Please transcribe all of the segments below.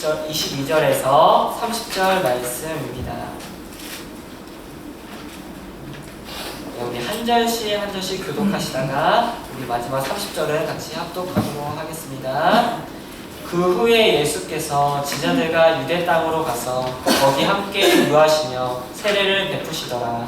22절에서 30절 말씀입니다. 우리 한 절씩 한 절씩 교독하시다가 우리 마지막 30절은 같이 합독하도록 하겠습니다. 그 후에 예수께서 지자들과 유대 땅으로 가서 거기 함께 유하시며 세례를 베푸시더라.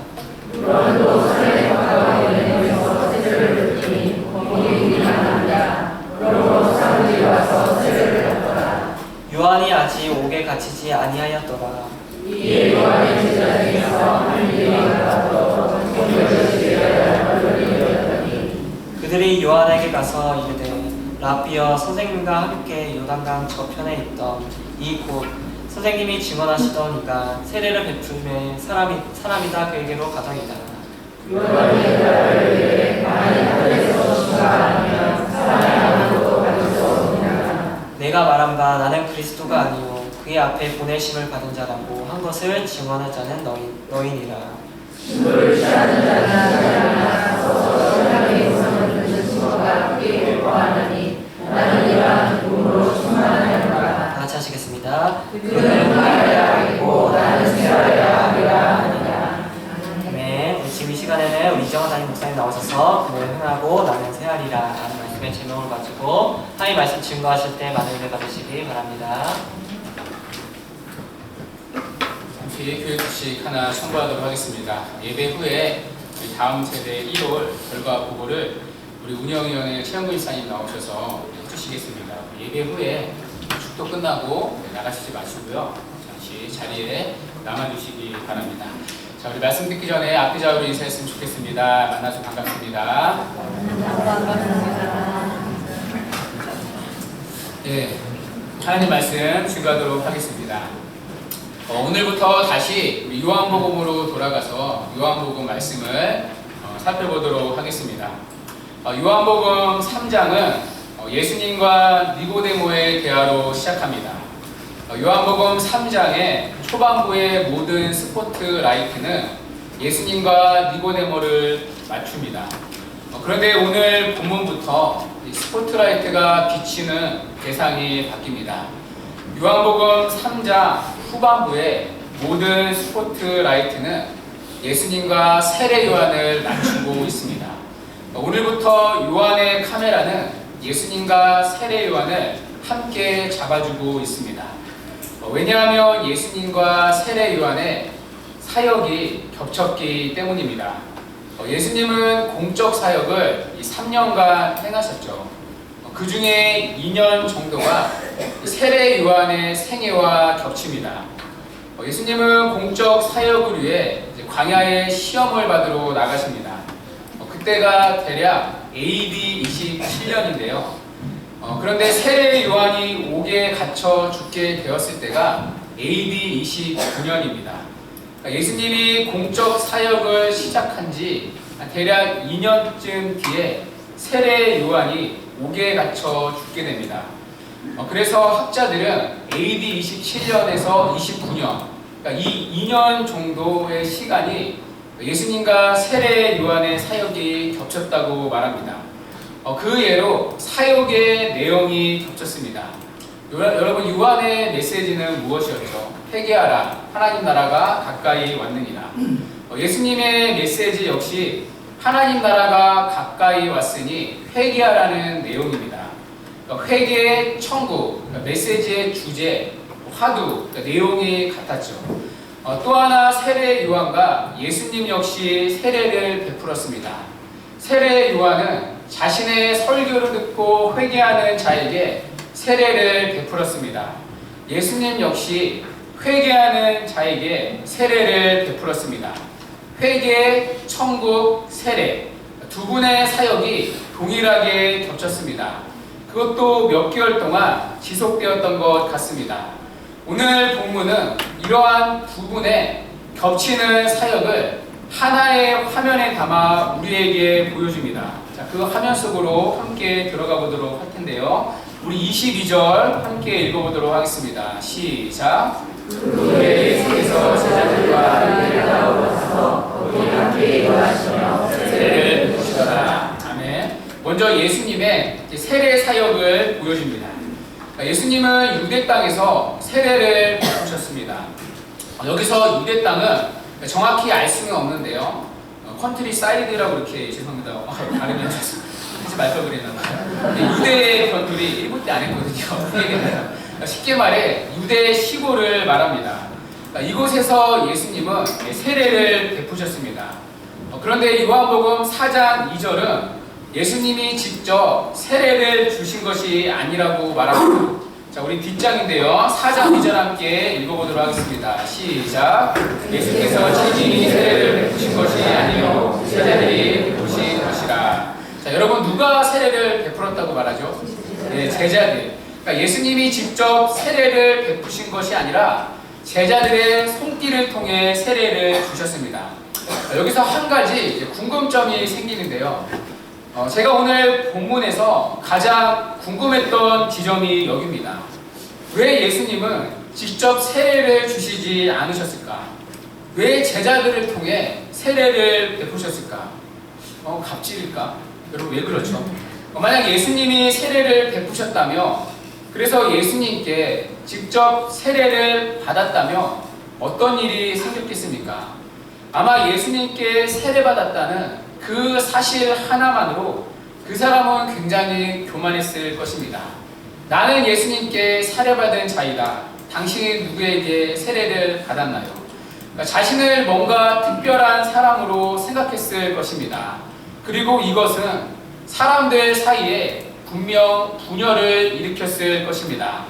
요한도 산에 가까워 있는 곳에서 세례를 베푸니 거기에 일어납니다. 그러므로 사람들이 와서 세례를 받더라. 요한이 아직 옥에 갇히지 아니하였더라. 이에 요한의 제자 중에서 한 유대인과 또 본교를 지내야 할 어른이 되었더니 그들이 요한에게 가서 이르되 라비여, 선생님과 함께 요단강 저편에 있던 이 곳 선생님이 증언하시던 이가 세례를 베풀매 사람이다 그에게로 가더이다. 요한이 그들에게 만일 하늘에서 오신가 아니면 사람의 아무것도 받을 수 없느냐. 내가 말함바 나는 그리스도가 아니요 그의 앞에 보내심을 받은 자라고 한 것을 증언할 자는 너희니라. 신부를 취하는 자는 사람이나 서서 천상의 우상을 듣는 친구가 함께 일과하느니 나는 이러한 기쁨으로 충만하였노라. 다 같이 하시겠습니다. 그는 말해야 하겠고 나는 세워야 하리라 하느냐. 네, 지금 이 시간에는 우리 이정환 담임 목사님 나오셔서 그를 흥하고 나는 세하리라 라는 말씀의 제목을 가지고 하나님 말씀 증거하실 때 많은 은혜 받으시기 바랍니다. 잠시 교육 소식 하나 첨부하도록 하겠습니다. 예배 후에 우리 다음 세대 1월 결과 보고를 우리 운영위원회 최영근 이사님 나오셔서 해주시겠습니다. 예배 후에 축도 끝나고 나가시지 마시고요. 잠시 자리에 남아주시기 바랍니다. 자, 우리 말씀 듣기 전에 앞뒤좌우로 인사했으면 좋겠습니다. 만나서 반갑습니다. 네, 하나님 말씀 증거하도록 하겠습니다. 오늘부터 다시 우리 요한복음으로 돌아가서 요한복음 말씀을 살펴보도록 하겠습니다. 요한복음 3장은 예수님과 니고데모의 대화로 시작합니다. 요한복음 3장의 초반부의 모든 스포트라이트는 예수님과 니고데모를 맞춥니다. 그런데 오늘 본문부터 스포트라이트가 비치는 대상이 바뀝니다. 요한복음 3장 후반부의 모든 스포트라이트는 예수님과 세례 요한을 맞추고 있습니다. 오늘부터 요한의 카메라는 예수님과 세례 요한을 함께 잡아주고 있습니다. 왜냐하면 예수님과 세례 요한의 사역이 겹쳤기 때문입니다. 예수님은 공적 사역을 3년간 행하셨죠. 그 중에 2년 정도가 세례 요한의 생애와 겹칩니다. 예수님은 공적 사역을 위해 광야에 시험을 받으러 나가십니다. 그때가 대략 AD 27년인데요. 그런데 세례 요한이 옥에 갇혀 죽게 되었을 때가 AD 29년입니다. 예수님이 공적 사역을 시작한 지 대략 2년쯤 뒤에 세례 요한이 옥에 갇혀 죽게 됩니다. 그래서 학자들은 AD 27년에서 29년, 그러니까 이 2년 정도의 시간이 예수님과 세례 요한의 사역이 겹쳤다고 말합니다. 그 예로 사역의 내용이 겹쳤습니다. 여러분, 요한의 메시지는 무엇이었죠? 회개하라, 하나님 나라가 가까이 왔느니라. 예수님의 메시지 역시 하나님 나라가 가까이 왔으니 회개하라는 내용입니다. 회개, 천국, 메시지의 주제, 화두, 내용이 같았죠. 또 하나 세례 요한과 예수님 역시 세례를 베풀었습니다. 세례 요한은 자신의 설교를 듣고 회개하는 자에게 세례를 베풀었습니다. 예수님 역시 회개하는 자에게 세례를 베풀었습니다. 회개, 천국, 세례 두 분의 사역이 동일하게 겹쳤습니다. 그것도 몇 개월 동안 지속되었던 것 같습니다. 오늘 본문은 이러한 두 분의 겹치는 사역을 하나의 화면에 담아 우리에게 보여줍니다. 자, 그 화면 속으로 함께 들어가 보도록 할 텐데요. 우리 22절 함께 읽어보도록 하겠습니다. 시작. 그의 예수께서 제자들과 함께 나오셔서 거기 함께 일어나시며 세례를 베푸시더라. 아멘. 먼저 예수님의 세례 사역을 보여줍니다. 예수님은 유대 땅에서 세례를 베푸셨습니다. 여기서 유대 땅은 정확히 알 수는 없는데요. 컨트리 사이드라고 이렇게 죄송합니다. 발음이 하지 말 걸 그랬나봐요. 유대의 변들이 일본 때 안 했거든요. 그 얘기는 쉽게 말해 유대 시골을 말합니다. 이곳에서 예수님은 세례를 베푸셨습니다. 그런데 요한복음 4장 2절은 예수님이 직접 세례를 주신 것이 아니라고 말합니다. 자, 우리 뒷장인데요. 4장 2절 함께 읽어보도록 하겠습니다. 시작. 예수께서 친히 세례를 베푸신 것이 아니요 제자들이 베푸신 것이라. 자, 여러분 누가 세례를 베풀었다고 말하죠? 네, 제자들. 그러니까 예수님이 직접 세례를 베푸신 것이 아니라 제자들의 손길을 통해 세례를 주셨습니다. 여기서 한 가지 궁금점이 생기는데요. 제가 오늘 본문에서 가장 궁금했던 지점이 여기입니다. 왜 예수님은 직접 세례를 주시지 않으셨을까? 왜 제자들을 통해 세례를 베푸셨을까? 갑질일까? 여러분 왜 그렇죠? 만약 예수님이 세례를 베푸셨다며 그래서 예수님께 직접 세례를 받았다며 어떤 일이 생겼겠습니까? 아마 예수님께 세례받았다는 그 사실 하나만으로 그 사람은 굉장히 교만했을 것입니다. 나는 예수님께 세례받은 자이다. 당신이 누구에게 세례를 받았나요? 그러니까 자신을 뭔가 특별한 사람으로 생각했을 것입니다. 그리고 이것은 사람들 사이에 분명 분열을 일으켰을 것입니다.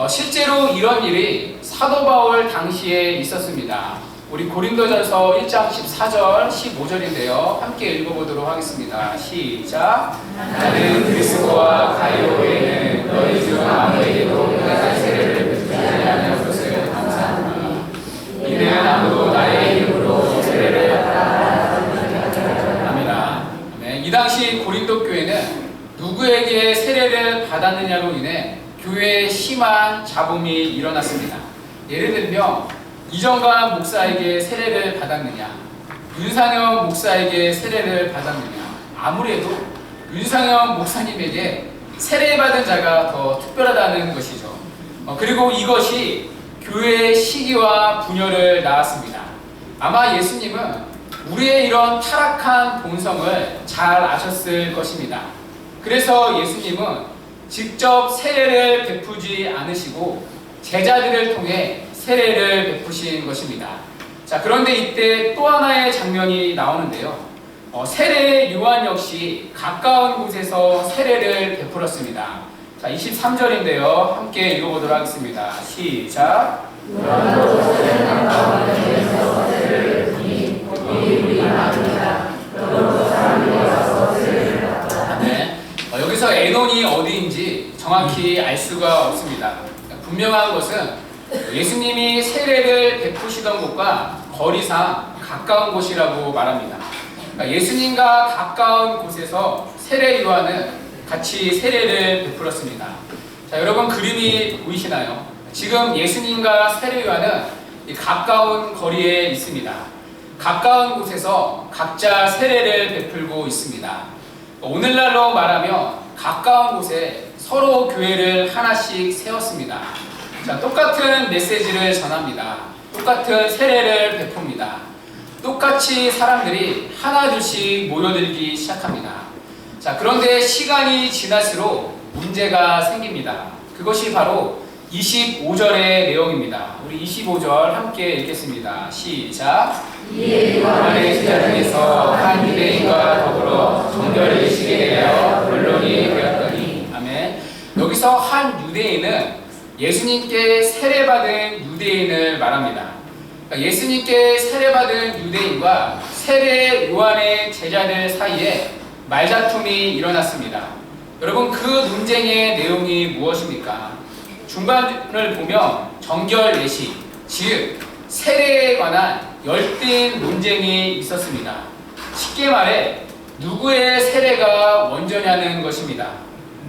실제로 이런 일이 사도 바울 당시에 있었습니다. 우리 고린도전서 1장 14절 15절인데요. 함께 읽어보도록 하겠습니다. 시작. 나는 그리스도와 가이오 외에는 너희 중 아무에게도 내가 세례를 베푸지 아니하는 것을 감사하노라. 이는 아무도 나의 이름으로 세례를 받았느니라. 이 당시 고린도 교회는 누구에게 세례를 받았느냐로 인해 교회에 심한 잡음이 일어났습니다. 예를 들면 이정관 목사에게 세례를 받았느냐, 윤상현 목사에게 세례를 받았느냐, 아무래도 윤상현 목사님에게 세례받은 자가 더 특별하다는 것이죠. 그리고 이것이 교회의 시기와 분열을 낳았습니다. 아마 예수님은 우리의 이런 타락한 본성을 잘 아셨을 것입니다. 그래서 예수님은 직접 세례를 베푸지 않으시고 제자들을 통해 세례를 베푸신 것입니다. 자, 그런데 이때 또 하나의 장면이 나오는데요. 세례 요한 역시 가까운 곳에서 세례를 베풀었습니다. 자, 23절인데요. 함께 읽어보도록 하겠습니다. 시작. 네, 여기서 에논이 어디인지 정확히 알 수가 없습니다. 분명한 것은 예수님이 세례를 베푸시던 곳과 거리상 가까운 곳이라고 말합니다. 그러니까 예수님과 가까운 곳에서 세례 요한은 같이 세례를 베풀었습니다. 자, 여러분 그림이 보이시나요? 지금 예수님과 세례 요한은 가까운 거리에 있습니다. 가까운 곳에서 각자 세례를 베풀고 있습니다. 오늘날로 말하면 가까운 곳에 서로 교회를 하나씩 세웠습니다. 자, 똑같은 메시지를 전합니다. 똑같은 세례를 베풉니다. 똑같이 사람들이 하나둘씩 모여들기 시작합니다. 자, 그런데 시간이 지날수록 문제가 생깁니다. 그것이 바로 25절의 내용입니다. 우리 25절 함께 읽겠습니다. 시작. 이에 요한의 제자 중에서 한 유대인과 더불어 정결을 지게 되어 변론이 되었더니. 아멘. 여기서 한 유대인은 예수님께 세례받은 유대인을 말합니다. 예수님께 세례받은 유대인과 세례 요한의 제자들 사이에 말다툼이 일어났습니다. 여러분 그 논쟁의 내용이 무엇입니까? 중간을 보면 정결 예시, 즉 세례에 관한 열띤 논쟁이 있었습니다. 쉽게 말해 누구의 세례가 원조냐는 것입니다.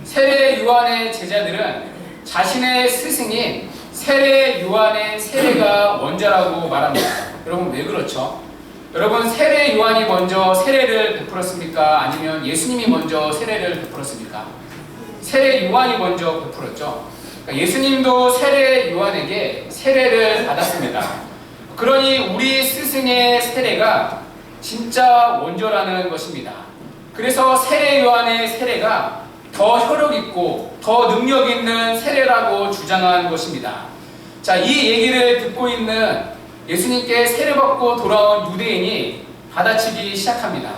세례 요한의 제자들은 자신의 스승인 세례 요한의 세례가 원조라고 말합니다. 여러분 왜 그렇죠? 여러분 세례 요한이 먼저 세례를 베풀었습니까? 아니면 예수님이 먼저 세례를 베풀었습니까? 세례 요한이 먼저 베풀었죠. 예수님도 세례 요한에게 세례를 받았습니다. 그러니 우리 스승의 세례가 진짜 원조라는 것입니다. 그래서 세례 요한의 세례가 더 효력 있고 더 능력 있는 세례라고 주장한 것입니다. 자, 이 얘기를 듣고 있는 예수님께 세례받고 돌아온 유대인이 받아치기 시작합니다.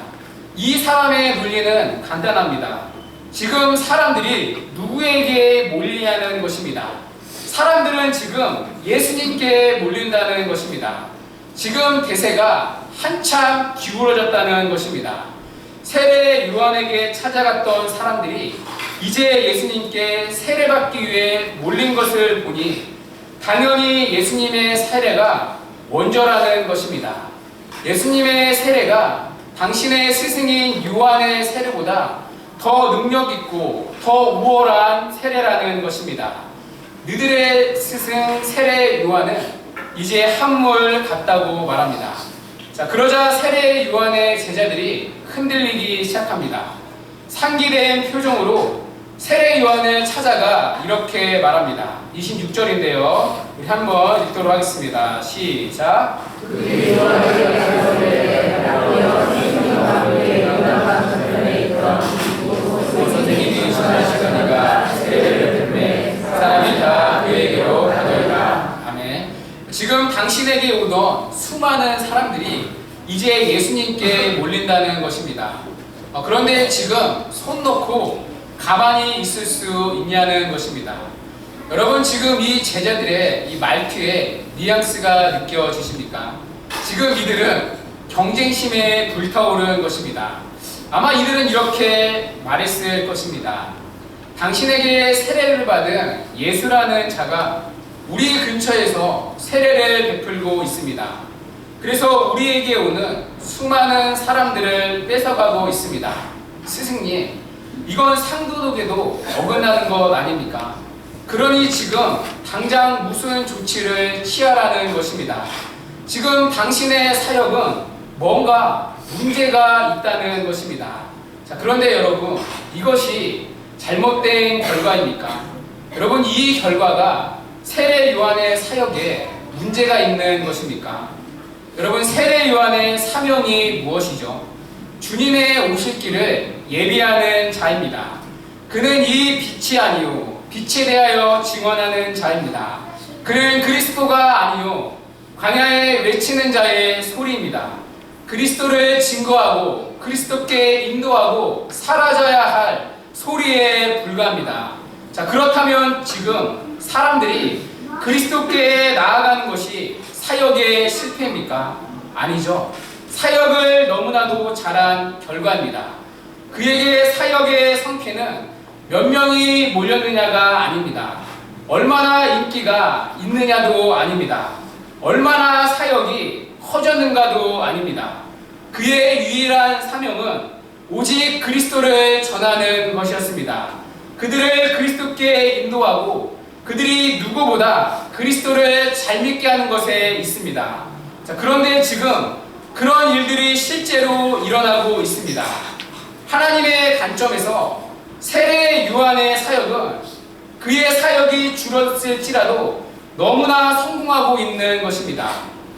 이 사람의 논리는 간단합니다. 지금 사람들이 누구에게 몰리냐는 것입니다. 사람들은 지금 예수님께 몰린다는 것입니다. 지금 대세가 한참 기울어졌다는 것입니다. 세례 요한에게 찾아갔던 사람들이 이제 예수님께 세례받기 위해 몰린 것을 보니 당연히 예수님의 세례가 원조라는 것입니다. 예수님의 세례가 당신의 스승인 요한의 세례보다 더 능력 있고 더 우월한 세례라는 것입니다. 너희들의 스승 세례 요한은 이제 한물 같다고 말합니다. 자, 그러자 세례 요한의 제자들이 흔들리기 시작합니다. 상기된 표정으로 세례 요한을 찾아가 이렇게 말합니다. 26절인데요. 우리 한번 읽도록 하겠습니다. 시작. 선생님이 신하시거니가 세례를 듣매 사람이 다 그에게로 가더이다. 아멘. 지금 당신에게 오던 수많은 사람들이 이제 예수님께 몰린다는 것입니다. 그런데 지금 손 놓고 가만히 있을 수 있냐는 것입니다. 여러분, 지금 이 제자들의 이 말투에 뉘앙스가 느껴지십니까? 지금 이들은 경쟁심에 불타오른 것입니다. 아마 이들은 이렇게 말했을 것입니다. 당신에게 세례를 받은 예수라는 자가 우리 근처에서 세례를 베풀고 있습니다. 그래서 우리에게 오는 수많은 사람들을 뺏어가고 있습니다. 스승님, 이건 상도덕에도 어긋나는 것 아닙니까? 그러니 지금 당장 무슨 조치를 취하라는 것입니다. 지금 당신의 사역은 뭔가 문제가 있다는 것입니다. 자, 그런데 여러분, 이것이 잘못된 결과입니까? 여러분, 이 결과가 세례 요한의 사역에 문제가 있는 것입니까? 여러분, 세례 요한의 사명이 무엇이죠? 주님의 오실 길을 예비하는 자입니다. 그는 이 빛이 아니요 빛에 대하여 증언하는 자입니다. 그는 그리스도가 아니요 광야에 외치는 자의 소리입니다. 그리스도를 증거하고 그리스도께 인도하고 사라져야 할 소리에 불과합니다. 자, 그렇다면 지금 사람들이 그리스도께 나아가는 것이 사역의 실패입니까? 아니죠. 사역을 너무나도 잘한 결과입니다. 그에게 사역의 성패는 몇 명이 몰렸느냐가 아닙니다. 얼마나 인기가 있느냐도 아닙니다. 얼마나 사역이 커졌는가도 아닙니다. 그의 유일한 사명은 오직 그리스도를 전하는 것이었습니다. 그들을 그리스도께 인도하고 그들이 누구보다 그리스도를 잘 믿게 하는 것에 있습니다. 자, 그런데 지금 그런 일들이 실제로 일어나고 있습니다. 하나님의 관점에서 세례 요한의 사역은 그의 사역이 줄었을지라도 너무나 성공하고 있는 것입니다.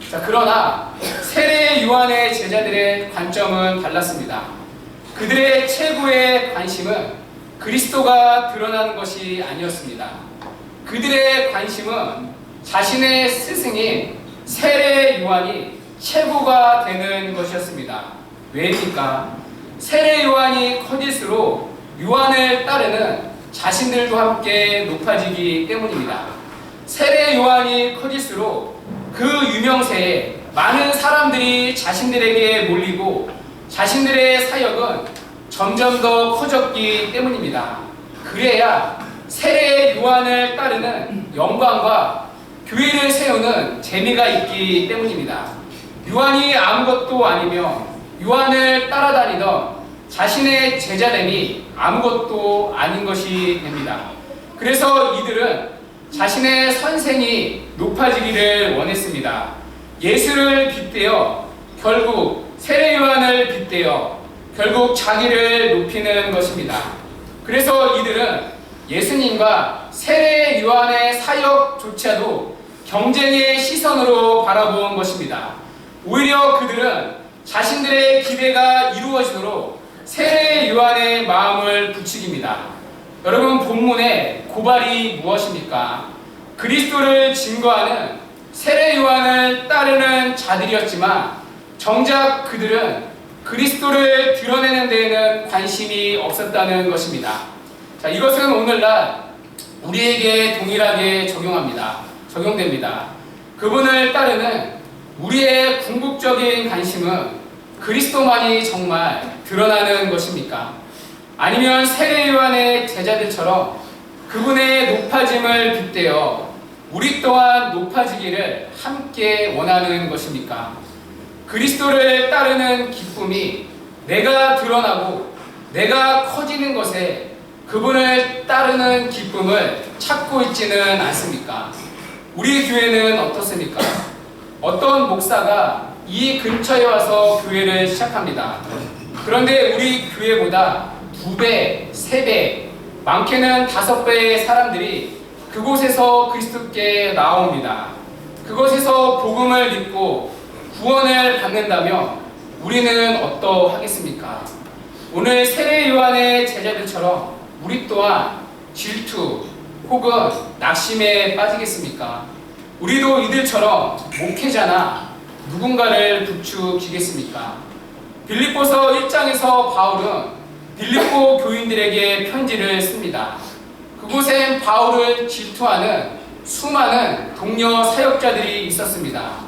자, 그러나 세례 요한의 제자들의 관점은 달랐습니다. 그들의 최고의 관심은 그리스도가 드러나는 것이 아니었습니다. 그들의 관심은 자신의 스승인 세례 요한이 최고가 되는 것이었습니다. 왜입니까? 세례 요한이 커질수록 요한을 따르는 자신들도 함께 높아지기 때문입니다. 세례 요한이 커질수록 그 유명세에 많은 사람들이 자신들에게 몰리고 자신들의 사역은 점점 더 커졌기 때문입니다. 그래야 세례 요한을 따르는 영광과 교회를 세우는 재미가 있기 때문입니다. 요한이 아무것도 아니며 요한을 따라다니던 자신의 제자됨이 아무것도 아닌 것이 됩니다. 그래서 이들은 자신의 선생이 높아지기를 원했습니다. 예수를 빗대어 결국 세례 요한을 빗대어 결국 자기를 높이는 것입니다. 그래서 이들은 예수님과 세례 요한의 사역조차도 경쟁의 시선으로 바라본 것입니다. 오히려 그들은 자신들의 기대가 이루어지도록 세례 요한의 마음을 부추깁니다. 여러분, 본문의 고발이 무엇입니까? 그리스도를 증거하는 세례 요한을 따르는 자들이었지만 정작 그들은 그리스도를 드러내는 데에는 관심이 없었다는 것입니다. 자, 이것은 오늘날 우리에게 동일하게 적용됩니다. 그분을 따르는 우리의 궁극적인 관심은 그리스도만이 정말 드러나는 것입니까? 아니면 세례 요한의 제자들처럼 그분의 높아짐을 빗대어 우리 또한 높아지기를 함께 원하는 것입니까? 그리스도를 따르는 기쁨이 내가 드러나고 내가 커지는 것에 그분을 따르는 기쁨을 찾고 있지는 않습니까? 우리 교회는 어떻습니까? 어떤 목사가 이 근처에 와서 교회를 시작합니다. 그런데 우리 교회보다 2배, 3배, 많게는 5배의 사람들이 그곳에서 그리스도께 나옵니다. 그곳에서 복음을 믿고 구원을 받는다면 우리는 어떠하겠습니까? 오늘 세례 요한의 제자들처럼 우리 또한 질투 혹은 낙심에 빠지겠습니까? 우리도 이들처럼 목회자나 누군가를 부추기겠습니까? 빌립보서 1장에서 바울은 빌립보 교인들에게 편지를 씁니다. 그곳엔 바울을 질투하는 수많은 동료 사역자들이 있었습니다.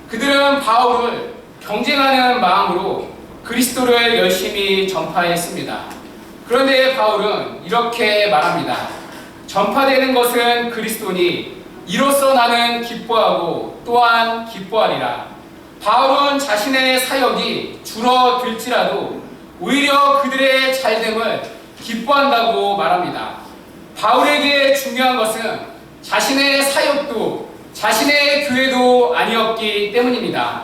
그들은 바울을 경쟁하는 마음으로 그리스도를 열심히 전파했습니다. 그런데 바울은 이렇게 말합니다. 전파되는 것은 그리스도니 이로써 나는 기뻐하고 또한 기뻐하리라. 바울은 자신의 사역이 줄어들지라도 오히려 그들의 잘됨을 기뻐한다고 말합니다. 바울에게 중요한 것은 자신의 사역도 자신의 교회도 아니었기 때문입니다.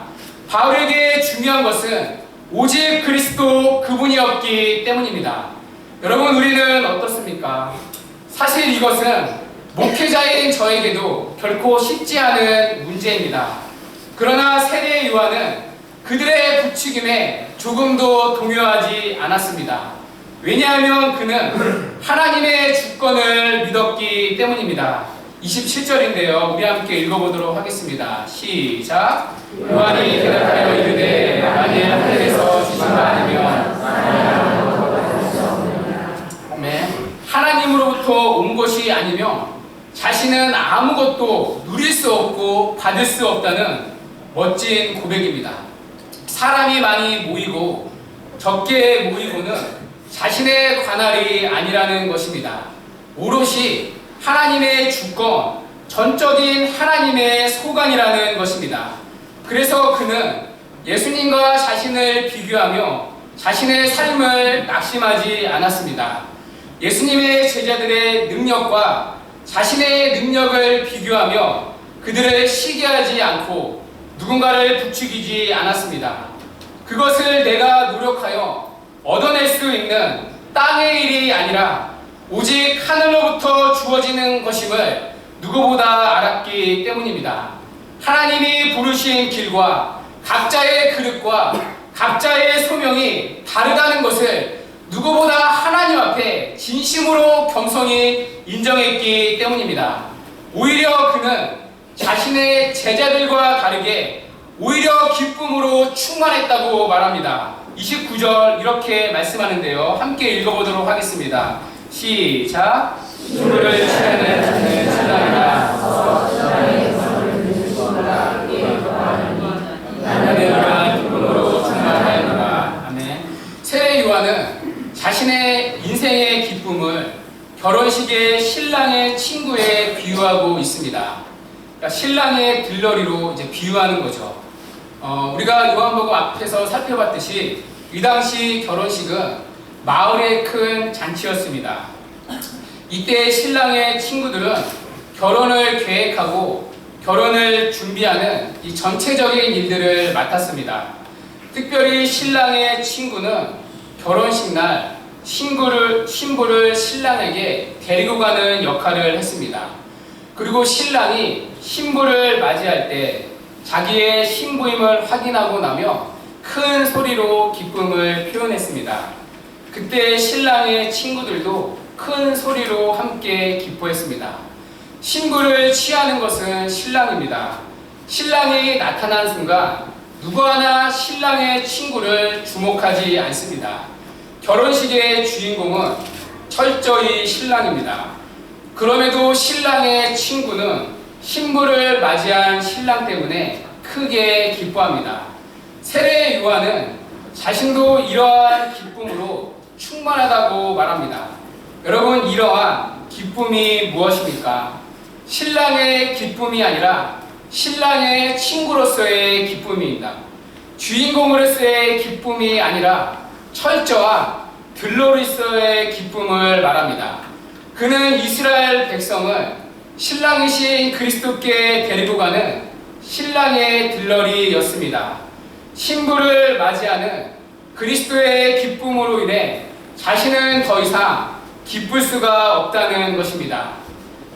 바울에게 중요한 것은 오직 그리스도 그분이었기 때문입니다. 여러분, 우리는 어떻습니까? 사실 이것은 목회자인 저에게도 결코 쉽지 않은 문제입니다. 그러나 세례 요한은 그들의 부추김에 조금도 동요하지 않았습니다. 왜냐하면 그는 하나님의 주권을 믿었기 때문입니다. 27절인데요. 우리 함께 읽어보도록 하겠습니다. 시작. 요한이 대답하여 이르되 만일 하늘에서 주신 바 아니면 하나님으로부터 온 것이 아니면 자신은 아무것도 누릴 수 없고 받을 수 없다는 멋진 고백입니다. 사람이 많이 모이고 적게 모이고는 자신의 관할이 아니라는 것입니다. 오롯이 하나님의 주권, 전적인 하나님의 소관이라는 것입니다. 그래서 그는 예수님과 자신을 비교하며 자신의 삶을 낙심하지 않았습니다. 예수님의 제자들의 능력과 자신의 능력을 비교하며 그들을 시기하지 않고 누군가를 부추기지 않았습니다. 그것을 내가 노력하여 얻어낼 수 있는 땅의 일이 아니라 오직 하늘로부터 주어지는 것임을 누구보다 알았기 때문입니다. 하나님이 부르신 길과 각자의 그릇과 각자의 소명이 다르다는 것을 누구보다 하나님 앞에 진심으로 겸손히 인정했기 때문입니다. 오히려 그는 자신의 제자들과 다르게 오히려 기쁨으로 충만했다고 말합니다. 29절 이렇게 말씀하는데요. 함께 읽어보도록 하겠습니다. 시작. 주를 취하는 자는 신랑이라 나는 기쁨으로 충만하였노라. 아멘. 세례 요한은 자신의 인생의 기쁨을 결혼식의 신랑의 친구에 비유하고 있습니다. 그러니까 신랑의 들러리로 이제 비유하는 거죠. 우리가 요한복음 앞에서 살펴봤듯이 이 당시 결혼식은 마을의 큰 잔치였습니다. 이때 신랑의 친구들은 결혼을 계획하고 결혼을 준비하는 이 전체적인 일들을 맡았습니다. 특별히 신랑의 친구는 결혼식 날 신부를 신랑에게 데리고 가는 역할을 했습니다. 그리고 신랑이 신부를 맞이할 때 자기의 신부임을 확인하고 나며 큰 소리로 기쁨을 표현했습니다. 그때 신랑의 친구들도 큰 소리로 함께 기뻐했습니다. 신부를 취하는 것은 신랑입니다. 신랑이 나타난 순간 누구 하나 신랑의 친구를 주목하지 않습니다. 결혼식의 주인공은 철저히 신랑입니다. 그럼에도 신랑의 친구는 신부를 맞이한 신랑 때문에 크게 기뻐합니다. 세례 요한은 자신도 이러한 기쁨으로 충만하다고 말합니다. 여러분, 이러한 기쁨이 무엇입니까? 신랑의 기쁨이 아니라 신랑의 친구로서의 기쁨입니다. 주인공으로서의 기쁨이 아니라 철저한 들러리서의 기쁨을 말합니다. 그는 이스라엘 백성을 신랑이신 그리스도께 데리고 가는 신랑의 들러리였습니다. 신부를 맞이하는 그리스도의 기쁨으로 인해 자신은 더 이상 기쁠 수가 없다는 것입니다.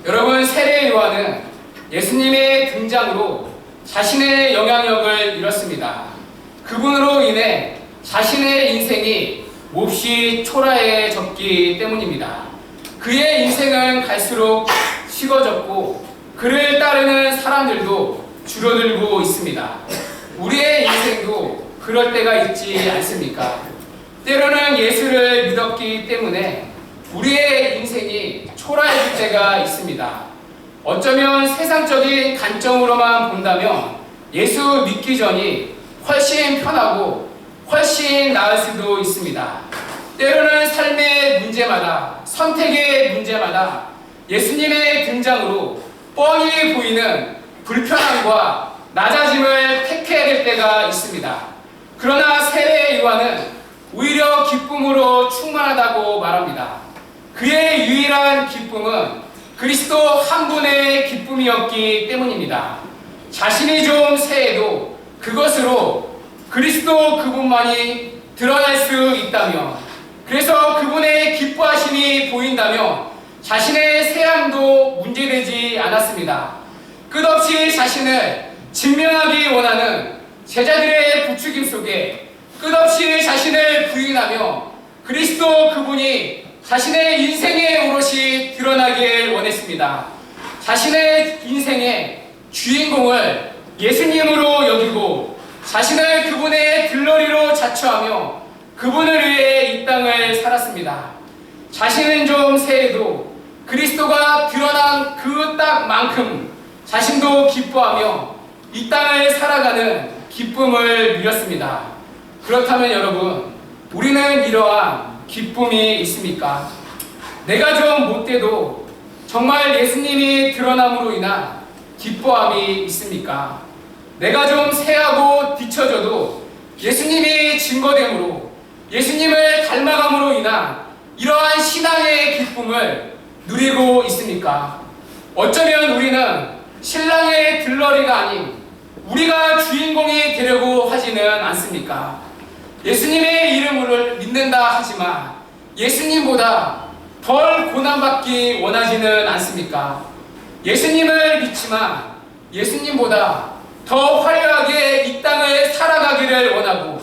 여러분, 세례 요한은 예수님의 등장으로 자신의 영향력을 잃었습니다. 그분으로 인해 자신의 인생이 몹시 초라해졌기 때문입니다. 그의 인생은 갈수록 식어졌고 그를 따르는 사람들도 줄어들고 있습니다. 우리의 인생도 그럴 때가 있지 않습니까? 때로는 예수를 믿었기 때문에 우리의 인생이 초라해질 때가 있습니다. 어쩌면 세상적인 관점으로만 본다면 예수 믿기 전이 훨씬 편하고 훨씬 나을 수도 있습니다. 때로는 삶의 문제마다, 선택의 문제마다 예수님의 등장으로 뻔히 보이는 불편함과 낮아짐을 택해야 될 때가 있습니다. 그러나 세례 요한은 오히려 기쁨으로 충만하다고 말합니다. 그의 유일한 기쁨은 그리스도 한 분의 기쁨이었기 때문입니다. 자신이 좀 세해도 그것으로 그리스도 그분만이 드러날 수 있다면, 그래서 그분의 기뻐하심이 보인다면 자신의 세함도 문제되지 않았습니다. 끝없이 자신을 증명하기 원하는 제자들의 부추김 속에 끝없이 자신을 부인하며 그리스도 그분이 자신의 인생의 오롯이 드러나길 원했습니다. 자신의 인생의 주인공을 예수님으로 여기고 자신을 그분의 들러리로 자처하며 그분을 위해 이 땅을 살았습니다. 자신은 좀 세해도 그리스도가 드러난 그 딱만큼 자신도 기뻐하며 이 땅을 살아가는 기쁨을 누렸습니다. 그렇다면 여러분, 우리는 이러한 기쁨이 있습니까? 내가 좀 못돼도 정말 예수님이 드러남으로 인한 기뻐함이 있습니까? 내가 좀 세하고 뒤처져도 예수님이 증거됨으로, 예수님을 닮아감으로 인한 이러한 신앙의 기쁨을 누리고 있습니까? 어쩌면 우리는 신랑의 들러리가 아닌 우리가 주인공이 되려고 하지는 않습니까? 예수님의 이름을 믿는다 하지만 예수님보다 덜 고난받기 원하지는 않습니까? 예수님을 믿지만 예수님보다 더 화려하게 이 땅을 살아가기를 원하고,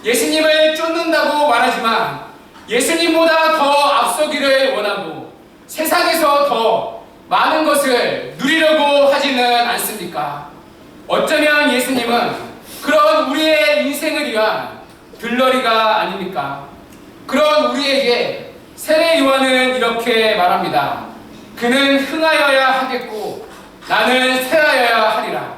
예수님을 쫓는다고 말하지만 예수님보다 더 앞서기를 원하고 세상에서 더 많은 것을 누리려고 하지는 않습니까? 어쩌면 예수님은 그런 우리의 인생을 위한 들러리가 아닙니까? 그런 우리에게 세례 요한은 이렇게 말합니다. 그는 흥하여야 하겠고 나는 쇠하여야 하리라.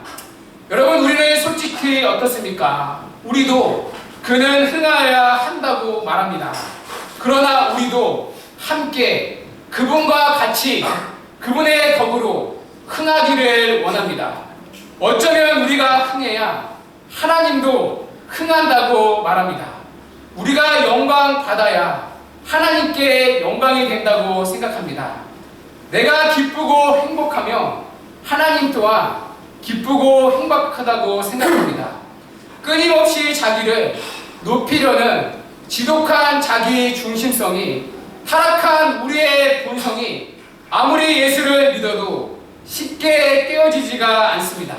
여러분, 우리는 솔직히 어떻습니까? 우리도 그는 흥하여야 한다고 말합니다. 그러나 우리도 함께 그분과 같이 그분의 덕으로 흥하기를 원합니다. 어쩌면 우리가 흥해야 하나님도 흥한다고 말합니다. 우리가 영광 받아야 하나님께 영광이 된다고 생각합니다. 내가 기쁘고 행복하며 하나님 또한 기쁘고 행복하다고 생각합니다. 끊임없이 자기를 높이려는 지독한 자기 중심성이, 타락한 우리의 본성이 아무리 예수를 믿어도 쉽게 깨어지지가 않습니다.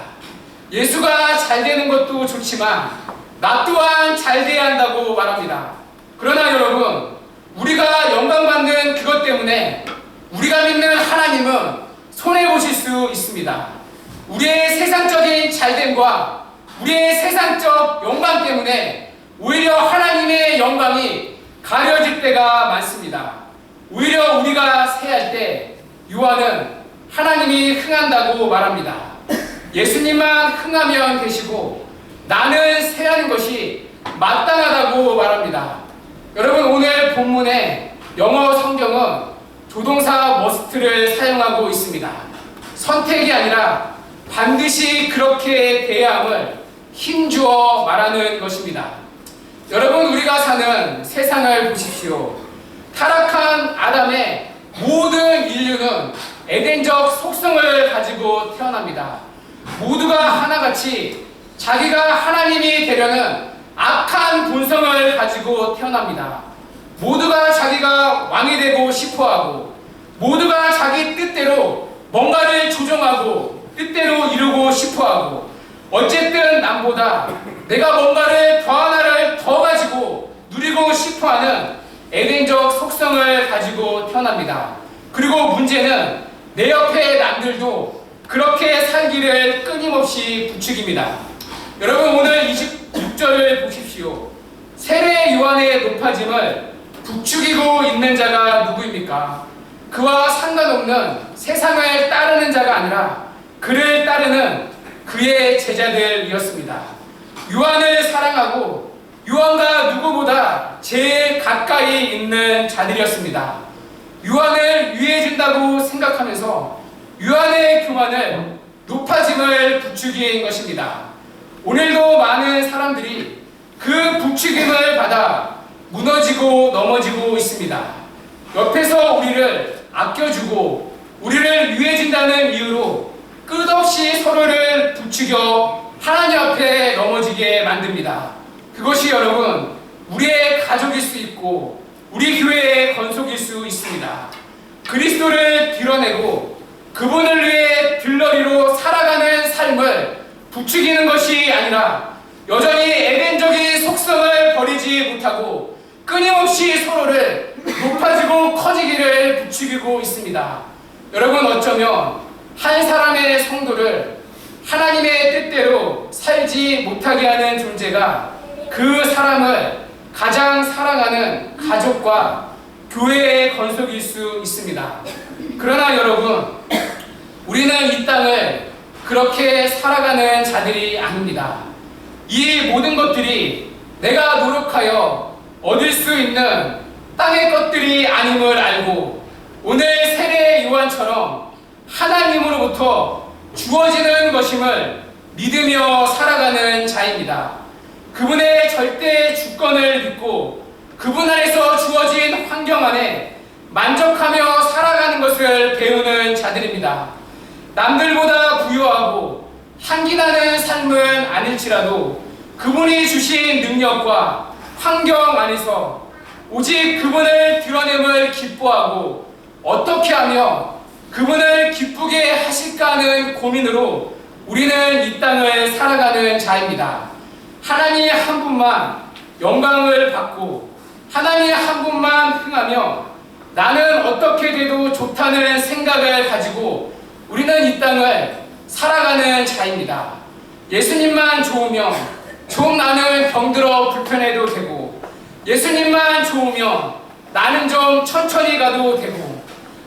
예수가 잘 되는 것도 좋지만 나 또한 잘 돼야 한다고 말합니다. 그러나 여러분, 우리가 영광받는 그것 때문에 우리가 믿는 하나님은 손해보실 수 있습니다. 우리의 세상적인 잘됨과 우리의 세상적 영광 때문에 오히려 하나님의 영광이 가려질 때가 많습니다. 오히려 우리가 패할 때 요한은 하나님이 흥한다고 말합니다. 예수님만 흥하면 되시고 나는 패하는 것이 마땅하다고 말합니다. 여러분, 오늘 본문의 영어 성경은 조동사 머스트를 사용하고 있습니다. 선택이 아니라 반드시 그렇게 돼야 함을 힘주어 말하는 것입니다. 여러분, 우리가 사는 세상을 보십시오. 타락한 아담의 모든 인류는 에덴적 속성을 가지고 태어납니다. 모두가 하나같이 자기가 하나님이 되려는 악한 본성을 가지고 태어납니다. 모두가 자기가 왕이 되고 싶어하고, 모두가 자기 뜻대로 뭔가를 조정하고 뜻대로 이루고 싶어하고, 어쨌든 남보다 내가 뭔가를 더 하나를 더 가지고 누리고 싶어하는 에덴적 속성을 가지고 태어납니다. 그리고 문제는 내 옆에 남들도 그렇게 살기를 끊임없이 부추깁니다. 여러분, 오늘 26절을 보십시오. 세례 요한의 높아짐을 부추기고 있는 자가 누구입니까? 그와 상관없는 세상을 따르는 자가 아니라 그를 따르는 그의 제자들이었습니다. 요한을 사랑하고 요한과 누구보다 제일 가까이 있는 자들이었습니다. 요한을 위해준다고 생각하면서 요한의 교만을 높아짐을 부추긴 것입니다. 오늘도 많은 사람들이 그 부추김을 받아 무너지고 넘어지고 있습니다. 옆에서 우리를 아껴주고 우리를 위해준다는 이유로 끝없이 서로를 부추겨 하나님 앞에 넘어지게 만듭니다. 그것이 여러분, 우리의 가족일 수 있고 우리 교회의 건속일 수 있습니다. 그리스도를 드러내고 그분을 위해 들러리로 살아가는 삶을 부추기는 것이 아니라 여전히 에덴적인 속성을 버리지 못하고 끊임없이 서로를 높아지고 커지기를 부추기고 있습니다. 여러분, 어쩌면 한 사람의 성도를 하나님의 뜻대로 살지 못하게 하는 존재가 그 사람을 가장 사랑하는 가족과 교회의 건속일 수 있습니다. 그러나 여러분, 우리는 이 땅을 그렇게 살아가는 자들이 아닙니다. 이 모든 것들이 내가 노력하여 얻을 수 있는 땅의 것들이 아님을 알고 오늘 세례 요한처럼 하나님으로부터 주어지는 것임을 믿으며 살아가는 자입니다. 그분의 절대 주권을 믿고 그분 안에서 주어진 환경 안에 만족하며 살아가는 것을 배우는 자들입니다. 남들보다 부유하고 향기나는 삶은 아닐지라도 그분이 주신 능력과 환경 안에서 오직 그분을 드러냄을 기뻐하고 어떻게 하며 그분을 기쁘게 하실까 하는 고민으로 우리는 이 땅을 살아가는 자입니다. 하나님 한 분만 영광을 받고 하나님 한 분만 흥하며 나는 어떻게 돼도 좋다는 생각을 가지고 우리는 이 땅을 살아가는 자입니다. 예수님만 좋으면 좀 나는 병들어 불편해도 되고, 예수님만 좋으면 나는 좀 천천히 가도 되고,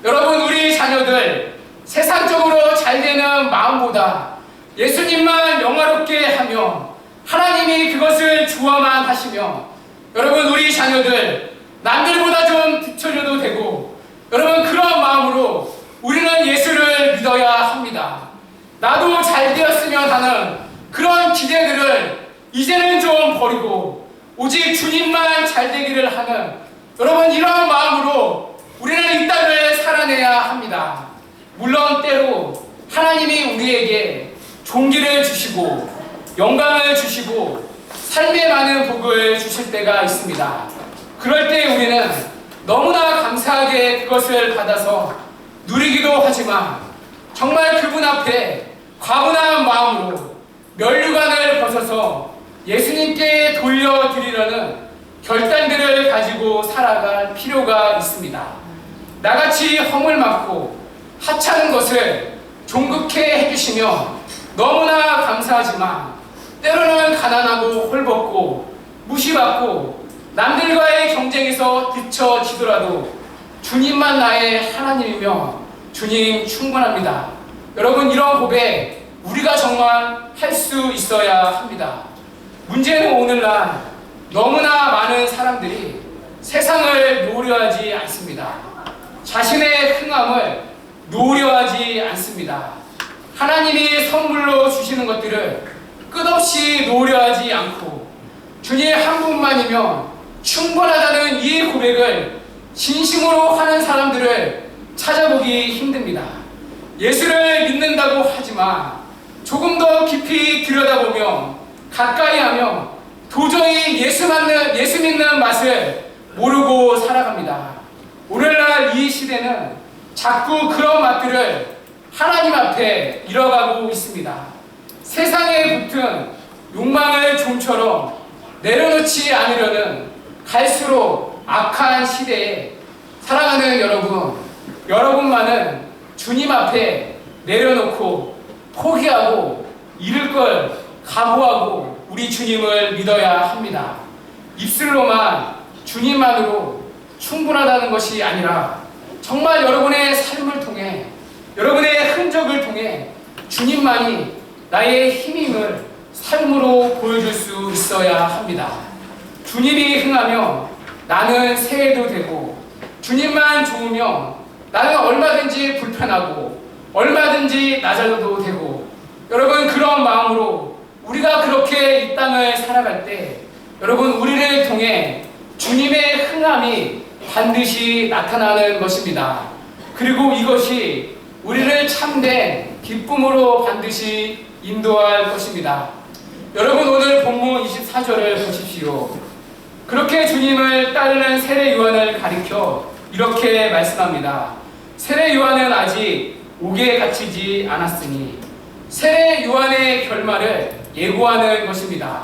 여러분, 우리 자녀들 세상적으로 잘 되는 마음보다 예수님만 영화롭게 하며 하나님이 그것을 좋아만 하시며, 여러분, 우리 자녀들 남들보다 좀 뒤처져도 되고, 여러분, 그런 마음으로 우리는 예수를 믿어야 합니다. 나도 잘 되었으면 하는 그런 기대들을 이제는 좀 버리고 오직 주님만 잘 되기를 하는, 여러분, 이런 마음으로 우리는 이 땅을 살아내야 합니다. 물론 때로 하나님이 우리에게 종기를 주시고 영광을 주시고 삶에 많은 복을 주실 때가 있습니다. 그럴 때 우리는 너무나 감사하게 그것을 받아서 누리기도 하지만 정말 그분 앞에 과분한 마음으로 면류관을 벗어서 예수님께 돌려드리려는 결단들을 가지고 살아갈 필요가 있습니다. 나같이 허물 많고 하찮은 것을 종극해 해주시면 너무나 감사하지만 때로는 가난하고 홀벗고 무시받고 남들과의 경쟁에서 뒤처지더라도 주님만 나의 하나님이며 주님 충분합니다. 여러분, 이런 고백 우리가 정말 할 수 있어야 합니다. 문제는 오늘날 너무나 많은 사람들이 세상을 노려하지 않습니다. 자신의 흥함을 노려하지 않습니다. 하나님이 선물로 주시는 것들을 끝없이 노려하지 않고 주님 한 분만이면 충분하다는 이 고백을 진심으로 하는 사람들을 찾아보기 힘듭니다. 예수를 믿는다고 하지만 조금 더 깊이 들여다보면 가까이 하면 도저히 예수 믿는 맛을 모르고 살아갑니다. 오늘날 이 시대는 자꾸 그런 맛들을 하나님 앞에 잃어가고 있습니다. 세상에 붙은 욕망을 좀처럼 내려놓지 않으려는 갈수록 악한 시대에 사랑하는 여러분만은 주님 앞에 내려놓고 포기하고 잃을 걸 각오하고 우리 주님을 믿어야 합니다. 입술로만 주님만으로 충분하다는 것이 아니라 정말 여러분의 삶을 통해 여러분의 흔적을 통해 주님만이 나의 힘임을 삶으로 보여줄 수 있어야 합니다. 주님이 흥하면 나는 새해도 되고 주님만 좋으면 나는 얼마든지 불편하고 얼마든지 낮아져도 되고 여러분 그런 마음으로 우리가 그렇게 이 땅을 살아갈 때 여러분 우리를 통해 주님의 흥함이 반드시 나타나는 것입니다. 그리고 이것이 우리를 참된 기쁨으로 반드시 인도할 것입니다. 여러분 오늘 본문 24절을 보십시오. 그렇게 주님을 따르는 세례 요한을 가리켜 이렇게 말씀합니다. 세례 요한은 아직 옥에 갇히지 않았으니 세례 요한의 결말을 예고하는 것입니다.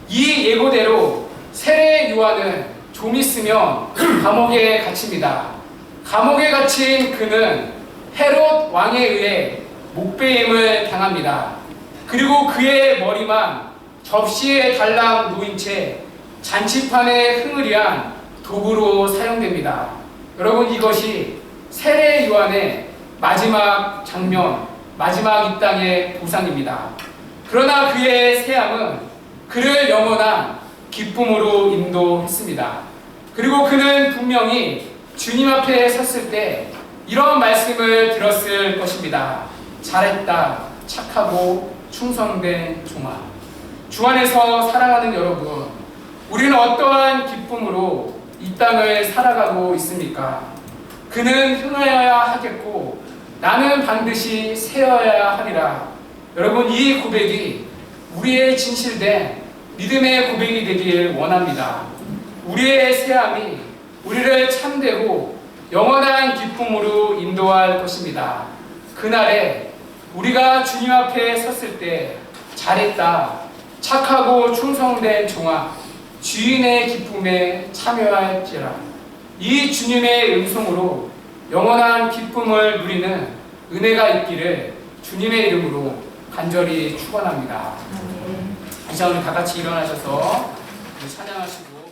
이 예고대로 세례 요한은 좀 있으면 감옥에 갇힙니다. 감옥에 갇힌 그는 헤롯 왕에 의해 목베임을 당합니다. 그리고 그의 머리만 접시에 달랑 놓인 채 잔치판에 흥을 위한 도구로 사용됩니다. 여러분 이것이 세례 요한의 마지막 장면, 마지막 이 땅의 보상입니다. 그러나 그의 세함은 그를 영원한 기쁨으로 인도했습니다. 그리고 그는 분명히 주님 앞에 섰을 때 이런 말씀을 들었을 것입니다. 잘했다, 착하고 충성된 종아. 주 안에서 사랑하는 여러분, 우리는 어떠한 기쁨으로 이 땅을 살아가고 있습니까? 그는 흥하여야 하겠고 나는 반드시 세어야 하리라. 여러분 이 고백이 우리의 진실된 믿음의 고백이 되길 원합니다. 우리의 세함이 우리를 참되고 영원한 기쁨으로 인도할 것입니다. 그날에 우리가 주님 앞에 섰을 때 잘했다, 착하고 충성된 종아, 주인의 기쁨에 참여할지라. 이 주님의 음성으로 영원한 기쁨을 누리는 은혜가 있기를 주님의 이름으로 간절히 축원합니다. 이제 오늘 다 같이 일어나셔서 찬양하시고